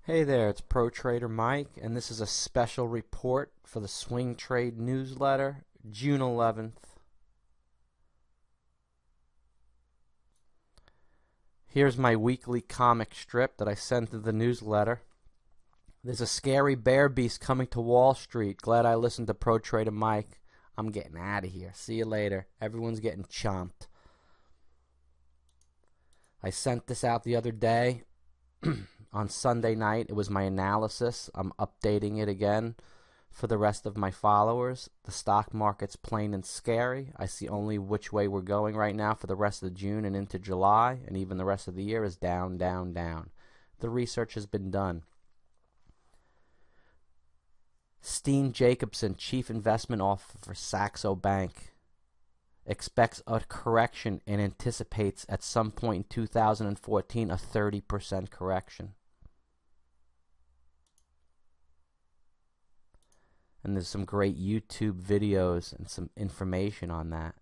Hey there, it's Pro Trader Mike, and this is a special report for the Swing Trade newsletter, June 11th. Here's my weekly comic strip that I sent to the newsletter. There's a scary bear beast coming to Wall Street. Glad I listened to Pro Trader Mike. I'm getting out of here. See you later. Everyone's getting chomped. I sent this out the other day. On Sunday night, it was my analysis. I'm updating it again for the rest of my followers. The stock market's plain and scary. I see only which way we're going right now for the rest of June and into July, and even the rest of the year is down, down, down. The research has been done. Steen Jacobson, Chief Investment Officer for Saxo Bank, expects a correction and anticipates at some point in 2014 a 30% correction. And there's some great YouTube videos and some information on that.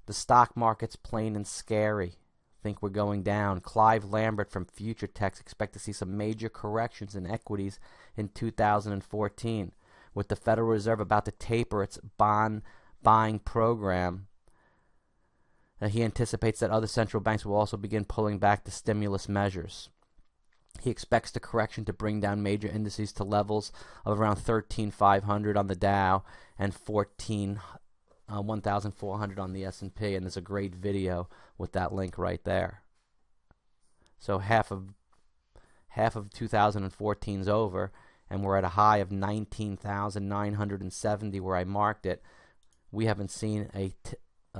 The stock market's plain and scary. Think we're going down. Clive Lambert from Future Techs expect to see some major corrections in equities in 2014, with the Federal Reserve about to taper its bond buying program. He anticipates that other central banks will also begin pulling back the stimulus measures. He expects the correction to bring down major indices to levels of around 13,500 on the Dow and 1,400 on the S&P, and there's a great video with that link right there. So half of 2014 is over, and we're at a high of 19,970 where I marked it. We haven't seen a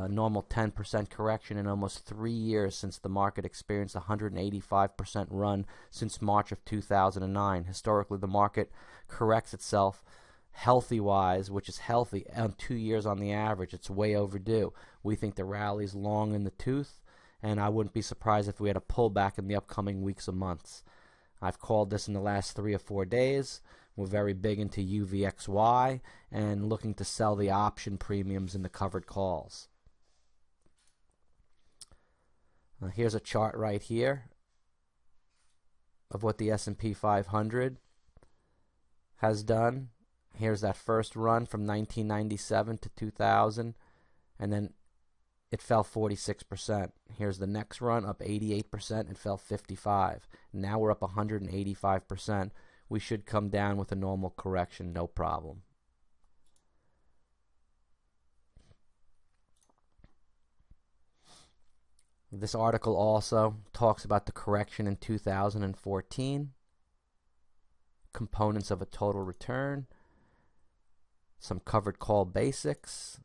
normal 10% correction in almost 3 years since the market experienced a 185% run since March of 2009. Historically, the market corrects itself healthy-wise, which is healthy, on 2 years on the average. It's way overdue. We think the rally's long in the tooth, and I wouldn't be surprised if we had a pullback in the upcoming weeks or months. I've called this in the last 3 or 4 days. We're very big into UVXY and looking to sell the option premiums in the covered calls. Here's a chart right here of what the S&P 500 has done. Here's that first run from 1997 to 2000, and then it fell 46%. Here's the next run, up 88%, and fell 55%. Now we're up 185%. We should come down with a normal correction, no problem. This article also talks about the correction in 2014, components of a total return, some covered call basics,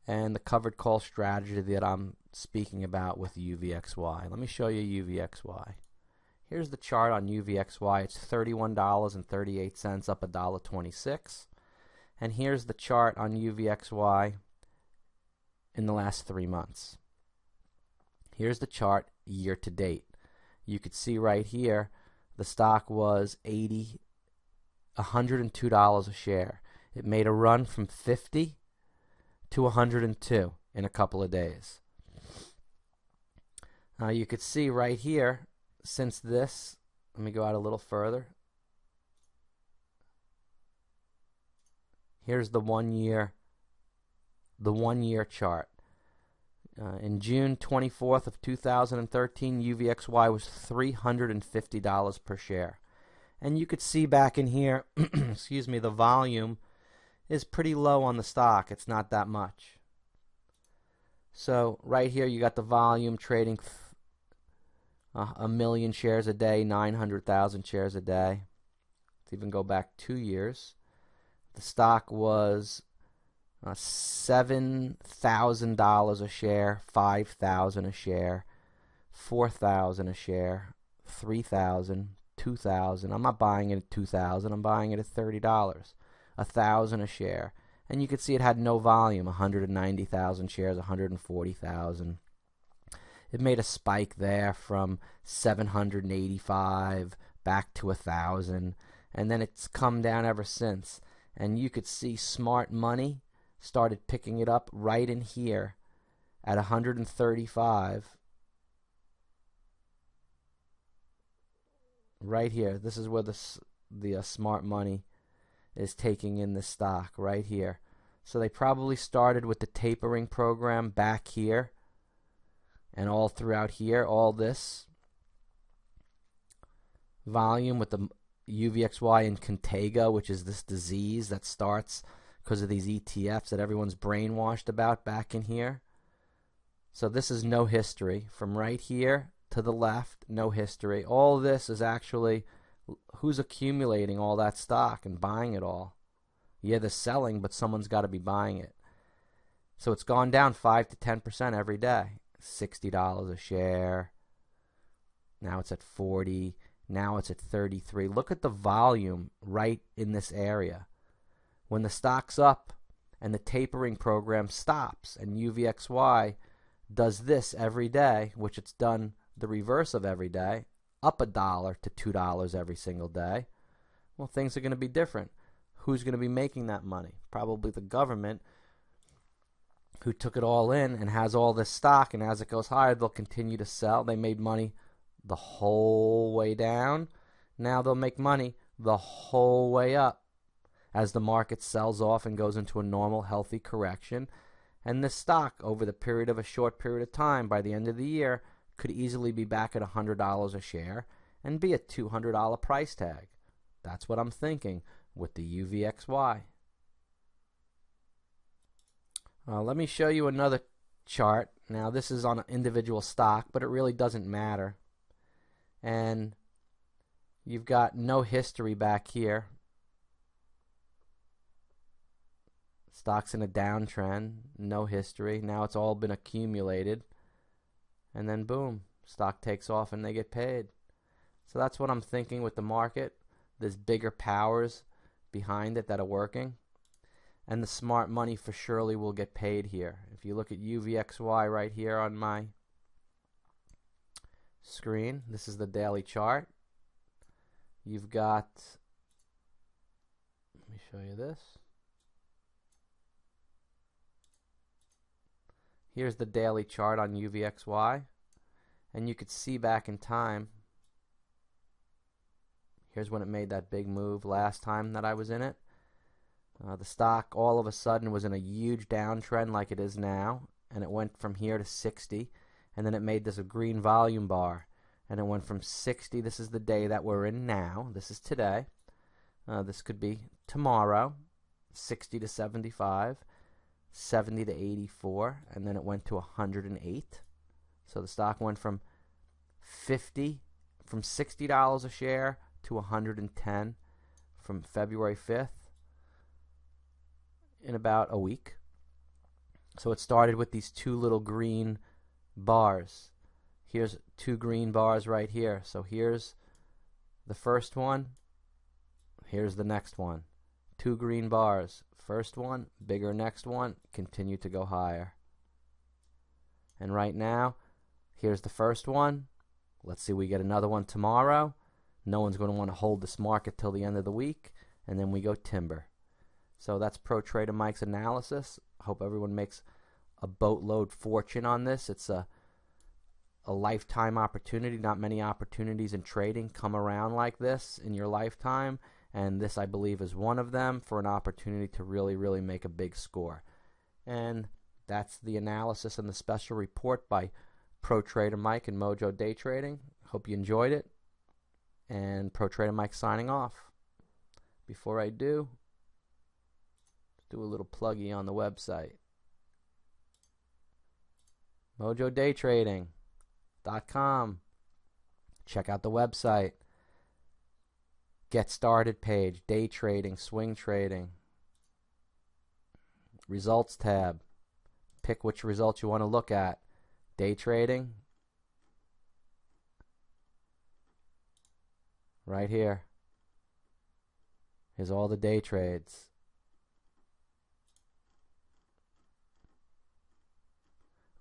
and the covered call strategy that I'm speaking about with UVXY. Let me show you UVXY. Here's the chart on UVXY. It's $31.38, up $1.26. And here's the chart on UVXY in the last 3 months. Here's the chart year to date. You could see right here the stock was $102 a share. It made a run from 50 to 102 in a couple of days. You could see right here, since this, let me go out a little further. Here's the 1 year chart. In June 24th of 2013, UVXY was $350 per share. And you could see back in here, excuse me, the volume is pretty low on the stock. It's not that much. So right here you got the volume trading 1 million shares a day, 900,000 shares a day. Let's even go back 2 years. The stock was $7,000 a share, $5,000 a share, $4,000 a share, $3,000, $2,000. I'm not buying it at $2,000. I'm buying it at $30. $1,000 a share, and you could see it had no volume. 190,000 shares, 140,000. It made a spike there from 785 back to 1,000, and then it's come down ever since. And you could see smart money started picking it up right in here at 135 right here. This is where the smart money is taking in the stock, right here. So they probably started with the tapering program back here and all throughout here, all this volume with the UVXY and Contago, which is this disease that starts because of these ETFs that everyone's brainwashed about back in here. So this is no history. From right here to the left, no history. All this is actually who's accumulating all that stock and buying it all. Yeah, they're selling, but someone's got to be buying it. So it's gone down 5 to 10% every day. $60 a share. Now it's at 40. Now it's at 33. Look at the volume right in this area. When the stock's up and the tapering program stops and UVXY does this every day, which it's done the reverse of every day, up $1 to $2 every single day, well, things are going to be different. Who's going to be making that money? Probably the government, who took it all in and has all this stock, and as it goes higher, they'll continue to sell. They made money the whole way down. Now they'll make money the whole way up as the market sells off and goes into a normal, healthy correction. And this stock, over the period of a short period of time, by the end of the year, could easily be back at $100 a share and be a $200 price tag. That's what I'm thinking with the UVXY. Let me show you another chart. Now this is on an individual stock, but it really doesn't matter. And you've got no history back here. Stock's in a downtrend, no history. Now it's all been accumulated. And then boom, stock takes off and they get paid. So that's what I'm thinking with the market. There's bigger powers behind it that are working. And the smart money for surely will get paid here. If you look at UVXY right here on my screen, this is the daily chart. You've got, let me show you this. Here's the daily chart on UVXY, and you could see back in time. Here's when it made that big move last time that I was in it. The stock all of a sudden was in a huge downtrend like it is now, and it went from here to 60, and then it made this a green volume bar, and it went from 60. This is the day that we're in now. This is today. This could be tomorrow. 60 to 75. 70 to 84, and then it went to 108. So the stock went from $60 a share to 110 from February 5th in about a week. So it started with these two little green bars. Here's two green bars right here. So here's the first one. Here's the next one. Two green bars. First one, bigger next one, continue to go higher. And right now, here's the first one. Let's see, we get another one tomorrow. No one's going to want to hold this market till the end of the week. And then we go timber. So that's Pro Trader Mike's analysis. Hope everyone makes a boatload fortune on this. It's a lifetime opportunity. Not many opportunities in trading come around like this in your lifetime. And this, I believe, is one of them for an opportunity to really, really make a big score. And that's the analysis and the special report by Pro Trader Mike and MOJO Day Trading. Hope you enjoyed it. And Pro Trader Mike signing off. Before I do a little pluggy on the website. MOJODayTrading.com. Check out the website. Get started page, day trading, swing trading, results tab. Pick which results you want to look at. Day trading. Right here. Here's all the day trades.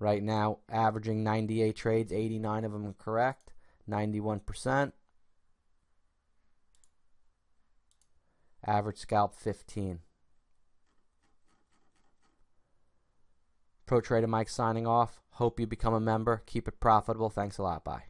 Right now, averaging 98 trades, 89 of them are correct, 91%. Average scalp 15. Pro Trader Mike signing off. Hope you become a member. Keep it profitable. Thanks a lot. Bye.